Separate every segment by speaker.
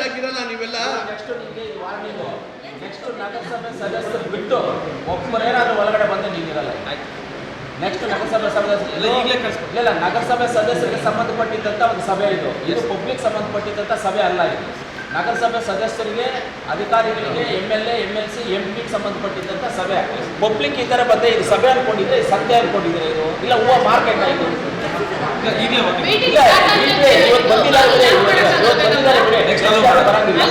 Speaker 1: ಆಗಿರಲ್ಲ ನೀವೆಲ್ಲ.
Speaker 2: ನೆಕ್ಸ್ಟ್ ನಿಮಗೆ ವಾರ್ನಿಂಗು, ನೆಕ್ಸ್ಟ್ ನಗರಸಭೆ ಸದಸ್ಯರು ಬಿಟ್ಟು ಒಬ್ಬರೇನಾದ್ರೂ ಒಳಗಡೆ ಬಂದು ನೀವಿರಲ್ಲ. ಆಯ್ತು, ನೆಕ್ಸ್ಟ್ ನಗರಸಭೆ ಸದಸ್ಯರು ಈಗಲೇ ಕಳಿಸ್ಕೊಡಿ. ಇಲ್ಲ, ನಗರಸಭೆ ಸದಸ್ಯರಿಗೆ ಸಂಬಂಧಪಟ್ಟಿದ್ದಂಥ ಒಂದು ಸಭೆ ಇದು. ಇದು ಪಬ್ಲಿಕ್ ಸಂಬಂಧಪಟ್ಟಿದ್ದಂಥ ಸಭೆ ಅಲ್ಲ. ಇದು ನಗರಸಭೆ ಸದಸ್ಯರಿಗೆ, ಅಧಿಕಾರಿಗಳಿಗೆ, MLA, MLC, MP ಸಂಬಂಧಪಟ್ಟಿದ್ದಂಥ ಸಭೆ. ಪಬ್ಲಿಕ್ ಈ ಥರ ಬಂದೆ ಇದು ಸಭೆ ಅನ್ಕೊಂಡಿದ್ರೆ, ಸಂತೆ ಅನ್ಕೊಂಡಿದ್ರೆ ಇದು, ಇಲ್ಲ ಹೂವು ಮಾರ್ಕೆಟ್ ಆಯಿತು. ಇವತ್ತು ಬಂದಿಲ್ಲ ಅಂದ್ರೆ ಇವತ್ತು ಬಂದಿದ್ದಾರೆ ಬಿಡಿ, ನೆಕ್ಸ್ಟ್ ಬರಂಗಿಲ್ಲ.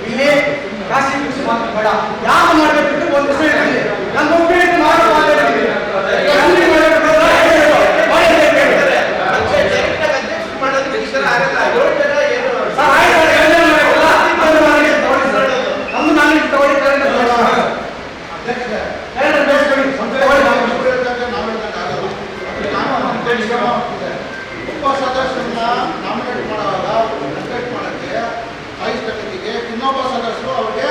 Speaker 3: ಇಲ್ಲಿ ಕಾಶಿ ಮಾತ್ರ ಬೇಡ, ಯಾವ ಮಾಡಬೇಕು ಒಂದು ನಮ್ಮ
Speaker 4: ಒಬ್ಬ ಸದಸ್ಯರನ್ನ ನಾಮಿನೇಟ್ ಮಾಡುವಾಗ ರಿಜೆಕ್ಟ್ ಮಾಡೋಕ್ಕೆ ಇನ್ನೊಬ್ಬ ಸದಸ್ಯರು ಅವರಿಗೆ